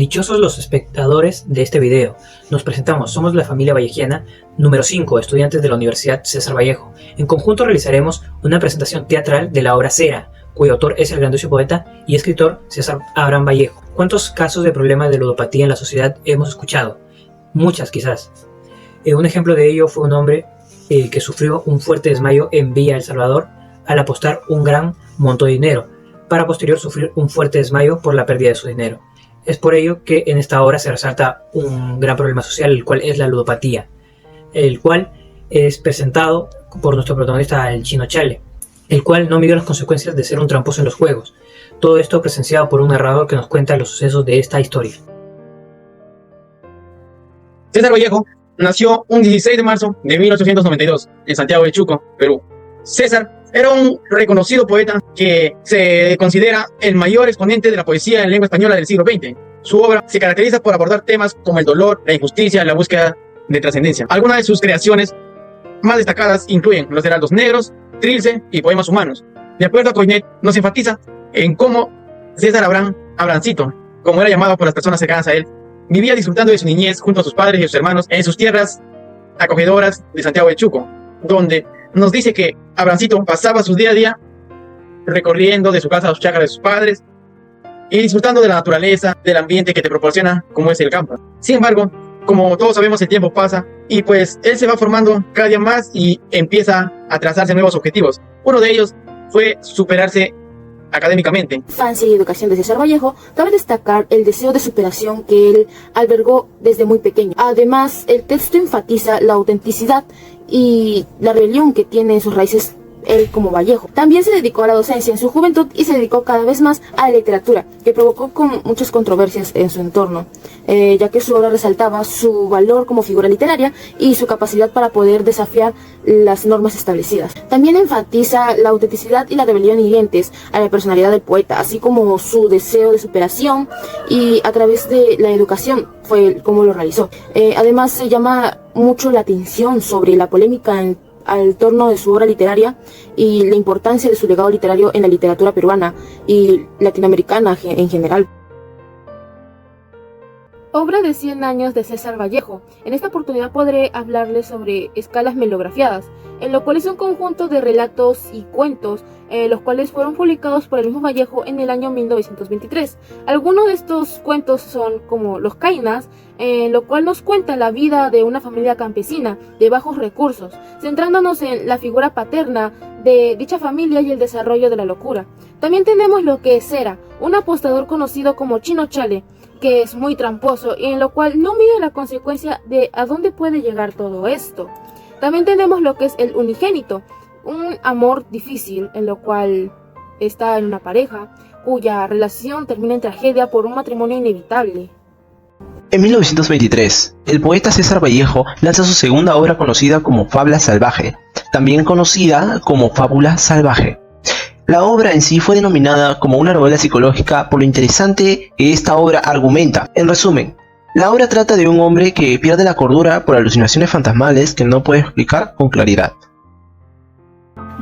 Dichosos los espectadores de este video. Nos presentamos, somos la familia vallejiana número 5, estudiantes de la Universidad César Vallejo. En conjunto realizaremos una presentación teatral de la obra Cera, cuyo autor es el grandioso poeta y escritor César Abraham Vallejo. ¿Cuántos casos de problemas de ludopatía en la sociedad hemos escuchado? Muchas quizás. Un ejemplo de ello fue un hombre que sufrió un fuerte desmayo en Villa El Salvador al apostar un gran monto de dinero, para posterior sufrir un fuerte desmayo por la pérdida de su dinero. Es por ello que en esta obra se resalta un gran problema social, el cual es la ludopatía, el cual es presentado por nuestro protagonista, el Chino Chale, el cual no midió las consecuencias de ser un tramposo en los juegos. Todo esto presenciado por un narrador que nos cuenta los sucesos de esta historia. César Vallejo nació un 16 de marzo de 1892 en Santiago de Chuco, Perú. César era un reconocido poeta que se considera el mayor exponente de la poesía en lengua española del siglo XX. Su obra se caracteriza por abordar temas como el dolor, la injusticia, la búsqueda de trascendencia. Algunas de sus creaciones más destacadas incluyen Los Heraldos Negros, Trilce y Poemas Humanos. De acuerdo a Coinet, nos enfatiza en cómo César Abrancito, como era llamado por las personas cercanas a él, vivía disfrutando de su niñez junto a sus padres y sus hermanos en sus tierras acogedoras de Santiago de Chuco, donde nos dice que Abrancito pasaba su día a día recorriendo de su casa a sus chacras de sus padres y disfrutando de la naturaleza, del ambiente que te proporciona como es el campo. Sin embargo, como todos sabemos, el tiempo pasa y pues él se va formando cada día más y empieza a trazarse nuevos objetivos. Uno de ellos fue superarse académicamente. Infancia y educación de César Vallejo, cabe destacar el deseo de superación que él albergó desde muy pequeño. Además, el texto enfatiza la autenticidad y la rebelión que tiene en sus raíces él como Vallejo. También se dedicó a la docencia en su juventud y se dedicó cada vez más a la literatura, que provocó con muchas controversias en su entorno, ya que su obra resaltaba su valor como figura literaria y su capacidad para poder desafiar las normas establecidas. También enfatiza la autenticidad y la rebelión inherentes a la personalidad del poeta, así como su deseo de superación, y a través de la educación fue como lo realizó. Además, se llama mucho la atención sobre la polémica al torno de su obra literaria y la importancia de su legado literario en la literatura peruana y latinoamericana en general. Obra de 100 años de César Vallejo. En esta oportunidad podré hablarles sobre Escalas melografiadas, en lo cual es un conjunto de relatos y cuentos, los cuales fueron publicados por el mismo Vallejo en el año 1923. Algunos de estos cuentos son como Los Cainas, lo cual nos cuenta la vida de una familia campesina de bajos recursos, centrándonos en la figura paterna de dicha familia y el desarrollo de la locura. También tenemos lo que es Cera, un apostador conocido como Chino Chale, que es muy tramposo y en lo cual no mide la consecuencia de a dónde puede llegar todo esto. También tenemos lo que es el unigénito, un amor difícil en lo cual está en una pareja cuya relación termina en tragedia por un matrimonio inevitable. En 1923, el poeta César Vallejo lanza su segunda obra conocida como Fabla Salvaje, también conocida como Fábula Salvaje. La obra en sí fue denominada como una novela psicológica por lo interesante que esta obra argumenta. En resumen, la obra trata de un hombre que pierde la cordura por alucinaciones fantasmales que no puede explicar con claridad.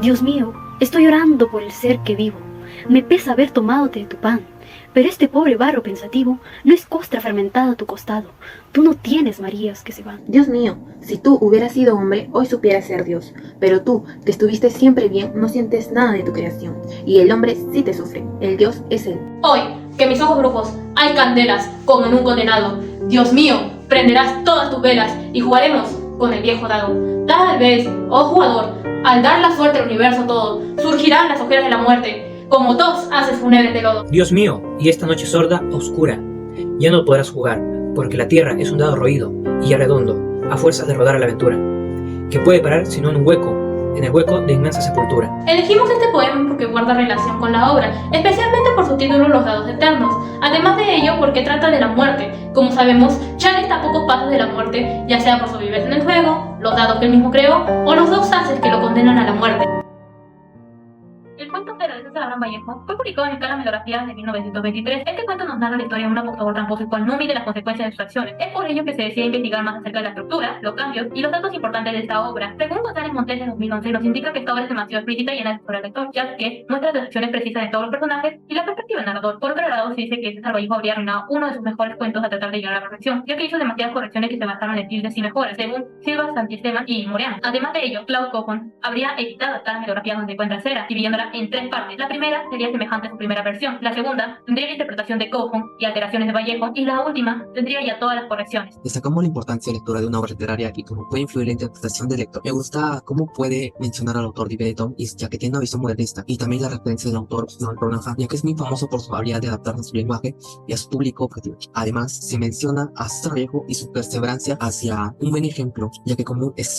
Dios mío, estoy orando por el ser que vivo. Me pesa haber tomado de tu pan, pero este pobre barro pensativo no es costra fermentada a tu costado. Tú no tienes Marías que se van. Dios mío, si tú hubieras sido hombre, hoy supieras ser Dios. Pero tú, que estuviste siempre bien, no sientes nada de tu creación. Y el hombre sí te sufre, el Dios es él. Hoy, que mis ojos brujos hay candelas, como en un condenado. Dios mío, prenderás todas tus velas y jugaremos con el viejo dado. Tal vez, oh jugador, al dar la suerte al universo todo, surgirán las ojeras de la muerte, como dos haces fúnebres de lodo. Dios mío, y esta noche sorda, oscura, ya no podrás jugar, porque la tierra es un dado roído y ya redondo, a fuerzas de rodar a la aventura, que puede parar sino en un hueco, en el hueco de inmensa sepultura. Elegimos este poema porque guarda relación con la obra, especialmente por su título Los Dados Eternos, además de ello porque trata de la muerte. Como sabemos, Chale está a pocos pasos de la muerte, ya sea por su viveza en el juego, los dados que él mismo creó, o los dos haces que lo condenan a la muerte. El cuento Cera de César Juan Vallejo fue publicado en Calamidografías de 1923. Este cuento nos narra la historia de un apostador tramposo el cual no mide las consecuencias de sus acciones. Es por ello que se decide investigar más acerca de la estructura, los cambios y los datos importantes de esta obra. Según González Montes de 2011, nos indica que esta obra es demasiado explícita y llena de al lector, ya que muestra las acciones precisas de todos los personajes y la perspectiva del narrador. Por otro lado, se dice que César Vallejo habría arruinado uno de sus mejores cuentos a tratar de llegar a la perfección, ya que hizo demasiadas correcciones que se basaron en tildes y mejoras, según Silva, Santisteban y Moreano. Además de ello, Klaus Coffin habría editado tal biografía donde encuentra Cera, dividiéndola en tres partes. La primera sería semejante a su primera versión, la segunda tendría la interpretación de Coffin y alteraciones de Vallejo, y la última tendría ya todas las correcciones. Destacamos la importancia de la lectura de una obra literaria y cómo puede influir la interpretación del lector. Me gusta cómo puede mencionar al autor de Benetton, ya que tiene una visión modernista, y también la referencia del autor Noel Bornhagen, ya que es muy famoso por su habilidad de adaptar a su lenguaje y a su público objetivo. Además, se menciona a César Vallejo y su perseverancia hacia un buen ejemplo, ya que es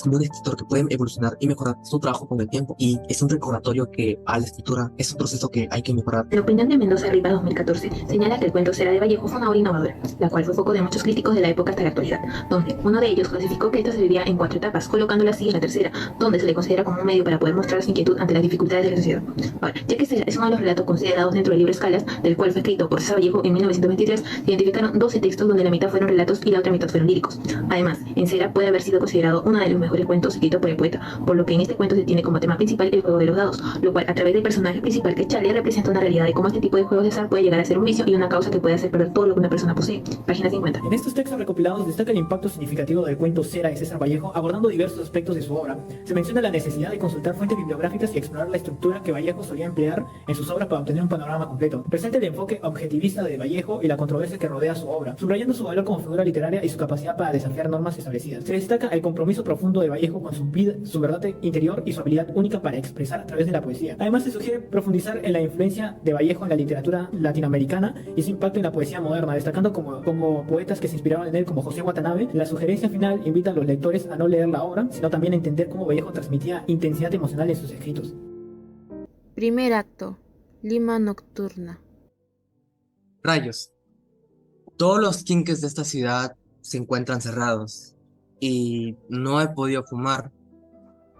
como un escritor que puede evolucionar y mejorar su trabajo con el tiempo, y es un recordatorio que a la escritura es un proceso que hay que mejorar. La opinión de Mendoza Rivas 2014 señala que el cuento Cera de Vallejo fue una obra innovadora, la cual fue foco de muchos críticos de la época hasta la actualidad, donde uno de ellos clasificó que esta se dividía en 4 etapas, colocándola así en la tercera, donde se le considera como un medio para poder mostrar su inquietud ante las dificultades de la sociedad. Ahora, ya que Cera es uno de los relatos considerados dentro del libro Escalas, del cual fue escrito por César Vallejo en 1923, se identificaron 12 textos donde la mitad fueron relatos y la otra mitad fueron líricos. Además, en Cera puede haber sido considerado uno de los mejores cuentos escritos por el poeta, por lo que en este cuento se tiene como tema principal el juego de los dados, lo cual a través del personaje principal que es Chale representa una realidad de cómo este tipo de juegos de azar puede llegar a ser un vicio y una causa que puede hacer perder todo lo que una persona posee. Página 50. En estos textos recopilados destaca el impacto significativo del cuento Cera de César Vallejo, abordando diversos aspectos de su obra. Se menciona la necesidad de consultar fuentes bibliográficas y explorar la estructura que Vallejo solía emplear en sus obras para obtener un panorama completo. Presenta el enfoque objetivista de Vallejo y la controversia que rodea su obra, subrayando su valor como figura literaria y su capacidad para desafiar normas establecidas. Se destaca el compromiso profundo de Vallejo con su vida, su verdad interior y su habilidad única para expresar a través de la poesía. Además, se sugiere profundizar en la influencia de Vallejo en la literatura latinoamericana y su impacto en la poesía moderna, destacando como poetas que se inspiraron en él como José Watanabe. La sugerencia final invita a los lectores a no leer la obra, sino también a entender cómo Vallejo transmitía intensidad emocional en sus escritos. Primer acto. Lima nocturna. Rayos. Todos los quinques de esta ciudad se encuentran cerrados y no he podido fumar.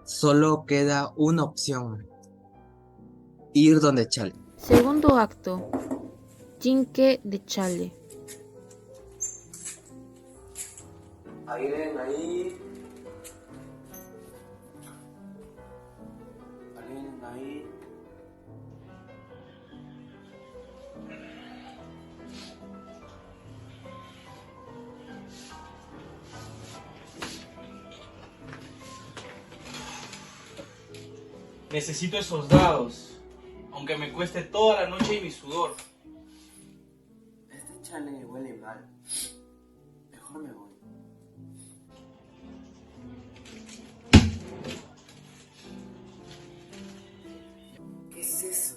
Solo queda una opción: ir donde Chale. Segundo acto. Yinque de Chale. Ahí ven, ahí. Ahí. Necesito esos dados, aunque me cueste toda la noche y mi sudor. Este Chale huele mal. Mejor me voy. ¿Qué es eso?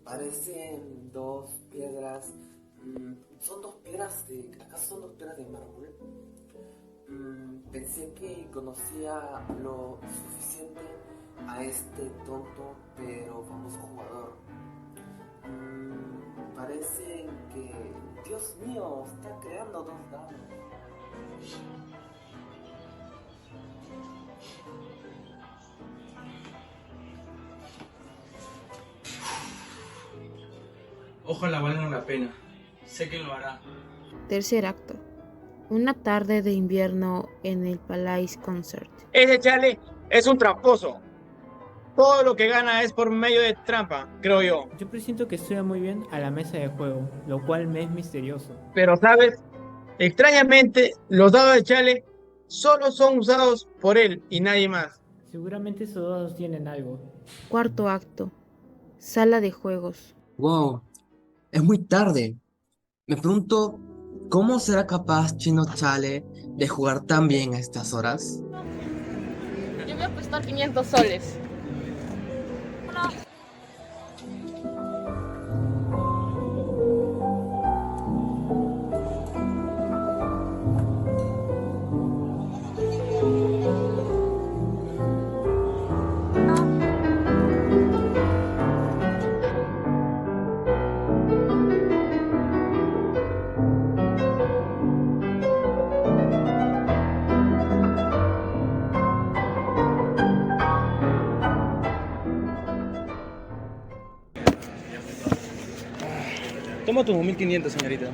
Parecen dos piedras. ¿Son dos piedras de... ¿Acaso son dos piedras de mármol? Pensé que conocía lo suficiente a este tonto pero famoso jugador. Parece que... Dios mío, está creando dos dados. Ojalá valga la pena. Sé que lo hará. Tercer acto. Una tarde de invierno en el Palais Concert. Ese Chale es un tramposo. Todo lo que gana es por medio de trampa, creo yo. Yo presiento que suena muy bien a la mesa de juego, lo cual me es misterioso. Pero sabes, extrañamente, los dados de Chale solo son usados por él y nadie más. Seguramente esos dados tienen algo. Cuarto acto. Sala de juegos. Wow, es muy tarde. Me pregunto, ¿cómo será capaz Chino Chale de jugar tan bien a estas horas? Yo voy a apostar 500 soles. Toma tus 1500, señorita.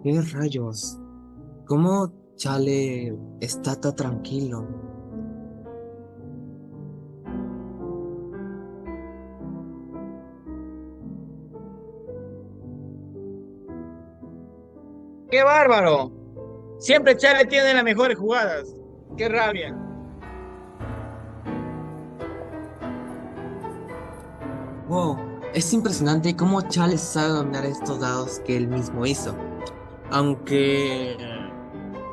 ¿Qué rayos? ¿Cómo Chale está tan tranquilo? ¡Qué bárbaro! Siempre Chale tiene las mejores jugadas. ¡Qué rabia! Wow, es impresionante cómo Chale sabe dominar estos dados que él mismo hizo. Aunque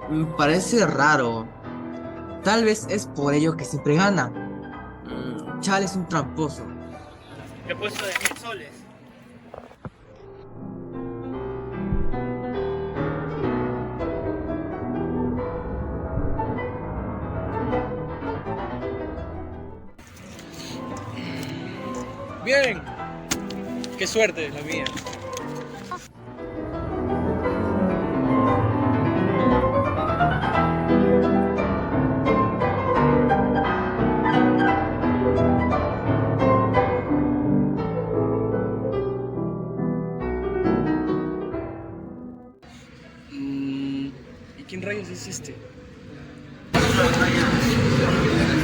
me parece raro. Tal vez es por ello que siempre gana. Chale es un tramposo. Te he puesto de 1000 soles. Bien. Qué suerte la mía. ¿Y quién rayos hiciste?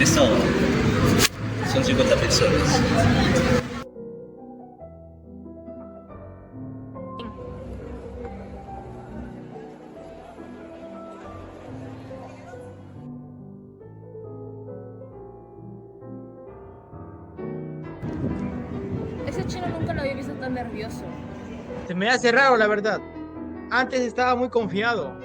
Es todo. Son 50.000 soles. Ese chino nunca lo había visto tan nervioso. Se me hace raro, la verdad. Antes estaba muy confiado.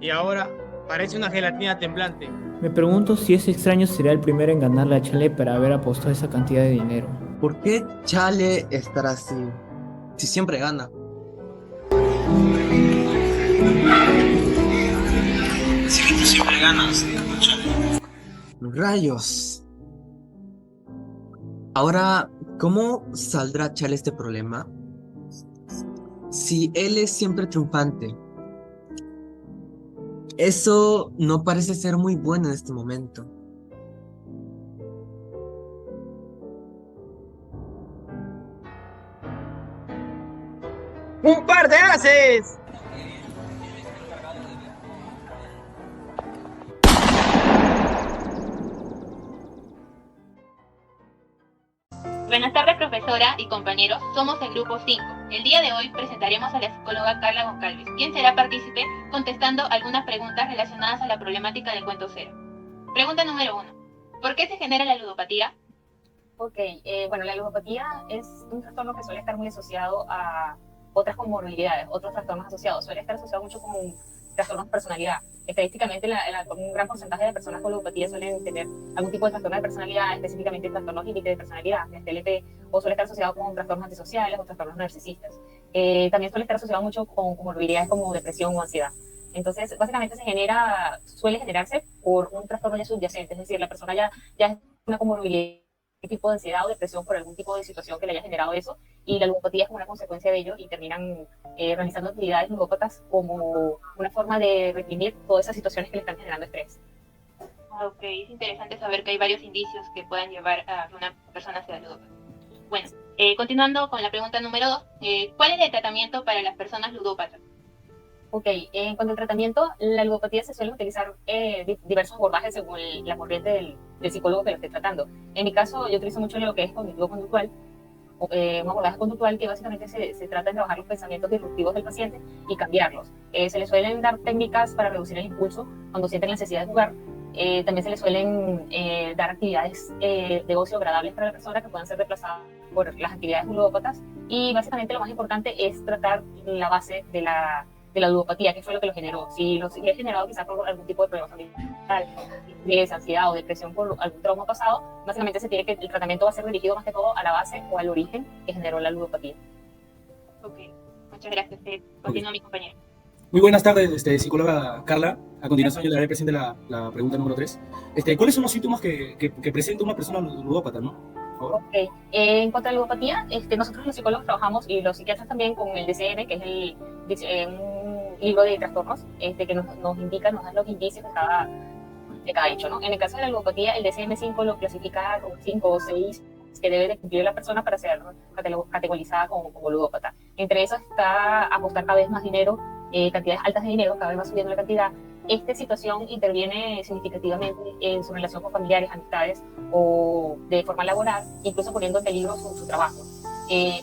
Y ahora parece una gelatina temblante. Me pregunto si ese extraño será el primero en ganarle a Chale para haber apostado esa cantidad de dinero. ¿Por qué Chale estará así? Si siempre gana. Si que tú siempre ganas, Chale. Rayos. Ahora, ¿cómo saldrá Chale este problema? Si él es siempre triunfante. Eso no parece ser muy bueno en este momento. ¡Un par de ases! Buenas tardes, profesora y compañeros. Somos el grupo 5. El día de hoy presentaremos a la psicóloga Carla Goncalves, quien será partícipe contestando algunas preguntas relacionadas a la problemática del cuento cero. Pregunta número 1. ¿Por qué se genera la ludopatía? Bueno, la ludopatía es un trastorno que suele estar muy asociado a otras comorbilidades, otros trastornos asociados. Suele estar asociado mucho con trastornos de personalidad. Estadísticamente, un gran porcentaje de personas con ludopatía suelen tener algún tipo de trastorno de personalidad, específicamente trastornos límite de personalidad, TLP, o suele estar asociado con trastornos antisociales o trastornos narcisistas. También suele estar asociado mucho con comorbilidades como depresión o ansiedad. Entonces, básicamente suele generarse por un trastorno ya subyacente, es decir, la persona ya es una comorbilidad, tipo de ansiedad o depresión por algún tipo de situación que le haya generado eso, y la ludopatía es como una consecuencia de ello, y terminan realizando actividades ludópatas como una forma de reprimir todas esas situaciones que le están generando estrés. Ok, es interesante saber que hay varios indicios que puedan llevar a que una persona sea ludópata. Bueno, continuando con la pregunta número 2, ¿cuál es el tratamiento para las personas ludópatas? En cuanto al tratamiento, la ludopatía se suele utilizar diversos abordajes según la corriente del psicólogo que lo esté tratando. En mi caso, yo utilizo mucho lo que es cognitivo-conductual, un abordaje conductual que básicamente se trata de trabajar los pensamientos disruptivos del paciente y cambiarlos. Se le suelen dar técnicas para reducir el impulso cuando sienten la necesidad de jugar. También se le suelen dar actividades de ocio agradables para la persona que puedan ser reemplazadas por las actividades ludópatas. Y básicamente lo más importante es tratar la base de la ludopatía, que fue lo que lo generó. Si lo he generado quizás por algún tipo de problema familiar, estrés, ansiedad o depresión por algún trauma pasado, básicamente el tratamiento va a ser dirigido más que todo a la base o al origen que generó la ludopatía. Ok, muchas gracias. Continúa mi compañero. Muy buenas tardes, psicóloga Carla. A continuación yo le haré presente la pregunta número 3. ¿Cuáles son los síntomas que presenta una persona ludópata, no? En cuanto a la ludopatía, nosotros los psicólogos trabajamos y los psiquiatras también con el DCM, que es un libro de trastornos que nos da los indicios de cada hecho, ¿no? En el caso de la ludopatía, el DCM-5 lo clasifica con 5 o 6 que debe de cumplir la persona para ser categorizada como ludópata. Entre eso está apostar cada vez más dinero, cantidades altas de dinero, cada vez va subiendo la cantidad. Esta situación interviene significativamente en su relación con familiares, amistades o de forma laboral, incluso poniendo en peligro su trabajo.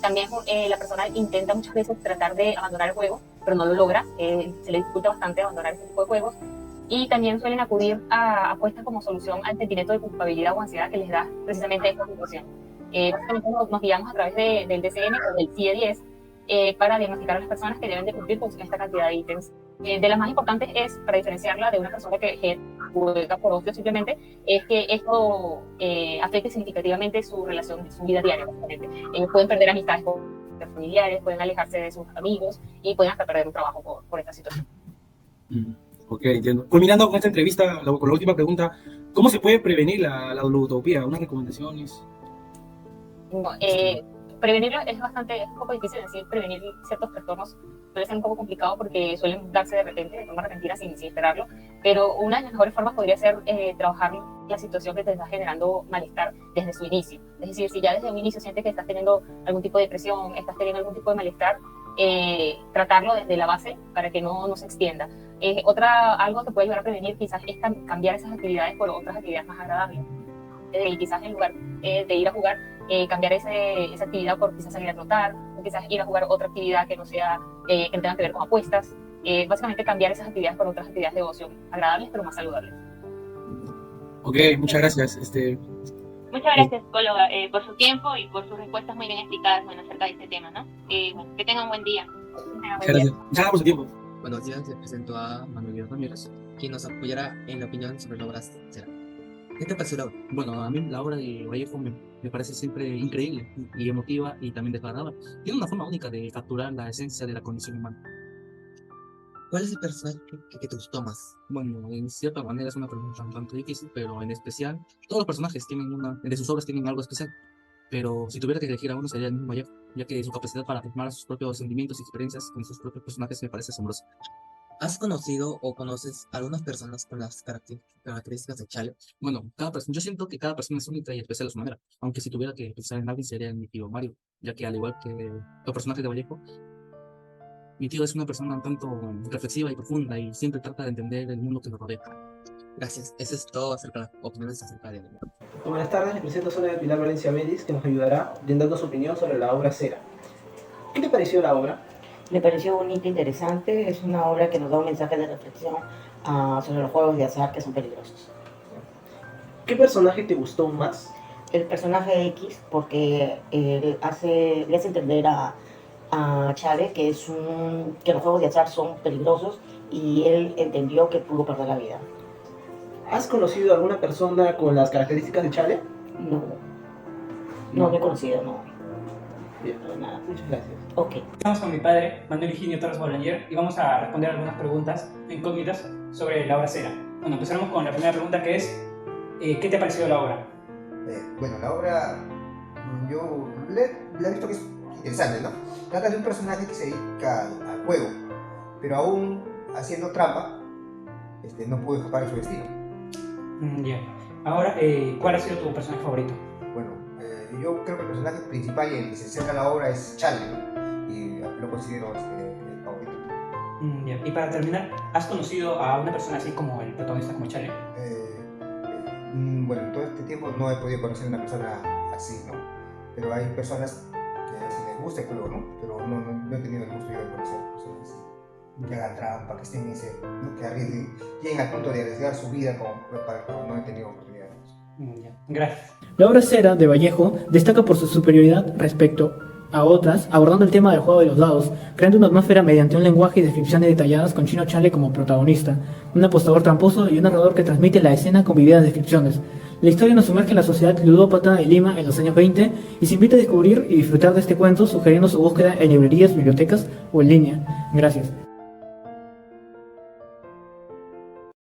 También la persona intenta muchas veces tratar de abandonar el juego, pero no lo logra, se le dificulta bastante abandonar este tipo de juegos, y también suelen acudir a apuestas como solución al sentimiento de culpabilidad o ansiedad que les da precisamente esta situación. Básicamente nos guiamos a través del DCM o del CIE-10 para diagnosticar a las personas que deben de cumplir con esta cantidad de ítems. De las más importantes es, para diferenciarla de una persona que juega por ocio simplemente, es que esto afecte significativamente su relación, su vida diaria, básicamente. Ellos pueden perder amistades con familiares, pueden alejarse de sus amigos y pueden hasta perder un trabajo por esta situación. Ok, entiendo. Culminando con esta entrevista, con la última pregunta, ¿cómo se puede prevenir la ludotopía? ¿Unas recomendaciones? Bueno, prevenirlo es un poco difícil, decir prevenir ciertos trastornos suele ser un poco complicado porque suelen darse de repente, de forma repentina, sin esperarlo, pero una de las mejores formas podría ser trabajar la situación que te está generando malestar desde su inicio. Es decir, si ya desde un inicio sientes que estás teniendo algún tipo de depresión, estás teniendo algún tipo de malestar, tratarlo desde la base para que no se extienda. Algo que puede ayudar a prevenir quizás es cambiar esas actividades por otras actividades más agradables. Y quizás en lugar de ir a jugar, cambiar esa actividad por quizás salir a trotar, o quizás ir a jugar otra actividad que no tenga que ver con apuestas. Básicamente cambiar esas actividades por otras actividades de ocio agradables pero más saludables. Ok, muchas gracias. Muchas gracias, psicóloga, por su tiempo y por sus respuestas muy bien explicadas acerca de este tema, ¿no? Que tengan un buen día. Gracias. Muchas gracias por su tiempo. Buenos días, le presento a Manuel Ramírez, quien nos apoyará en la opinión sobre la obra Cera. ¿Qué te pareció la obra? Bueno, a mí la obra de Vallejo me parece siempre increíble y emotiva y también desgarradora. Tiene una forma única de capturar la esencia de la condición humana. ¿Cuál es el personaje que te gustó más? Bueno, en cierta manera es una pregunta un tanto difícil, pero en especial, todos los personajes de sus obras tienen algo especial. Pero si tuviera que elegir a uno sería el mismo Vallejo, ya que su capacidad para plasmar sus propios sentimientos y experiencias con sus propios personajes me parece asombrosa. ¿Has conocido o conoces a algunas personas con las características de Chale? Bueno, yo siento que cada persona es única y especial a su manera, aunque si tuviera que pensar en alguien sería en mi tío Mario, ya que al igual que los personajes de Vallejo, mi tío es una persona un tanto reflexiva y profunda y siempre trata de entender el mundo que nos rodea. Gracias, eso es todo acerca de las opiniones acerca de él. Buenas tardes, le presento a Sonia Pilar Valencia Vélez, que nos ayudará brindando su opinión sobre la obra Cera. ¿Qué te pareció la obra? Me pareció bonita e interesante. Es una obra que nos da un mensaje de reflexión sobre los juegos de azar que son peligrosos. ¿Qué personaje te gustó más? El personaje X, porque le hace entender a Chávez que los juegos de azar son peligrosos y él entendió que pudo perder la vida. ¿Has conocido a alguna persona con las características de Chale? No he conocido, no. Bien, nada, muchas gracias. Ok. Estamos con mi padre, Manuel Higinio Torres Bolañer, y vamos a responder algunas preguntas incógnitas sobre la obra Cera. Bueno, empezaremos con la primera pregunta, que es ¿qué te ha parecido la obra? Bueno, la obra yo la he visto que es interesante, ¿no? Trata de un personaje que se dedica al juego, pero aún haciendo trampa, no pudo escapar de su destino. Bien. Ahora, ¿cuál ha sido tu personaje favorito? Bueno, yo creo que el personaje principal y el que se acerca a la obra es Charlie, ¿no? Y lo considero el favorito. Bien. Y para terminar, ¿has conocido a una persona así como el protagonista, como Charlie? Bueno, en todo este tiempo no he podido conocer a una persona así, ¿no? Pero hay personas que sí les gusta el juego, ¿no? Pero no he tenido el gusto de conocer personas así. Que hagan trampa, que estén que arriesguen, lleguen al punto de arriesgar su vida para el juego. No he tenido oportunidad. Gracias. La obra Cera de Vallejo destaca por su superioridad respecto a otras, abordando el tema del juego de los dados, creando una atmósfera mediante un lenguaje y descripciones detalladas con Chino Chale como protagonista, un apostador tramposo y un narrador que transmite la escena con vividas descripciones. La historia nos sumerge en la sociedad ludópata de Lima en los años 20 y se invita a descubrir y disfrutar de este cuento, sugiriendo su búsqueda en librerías, bibliotecas o en línea. Gracias.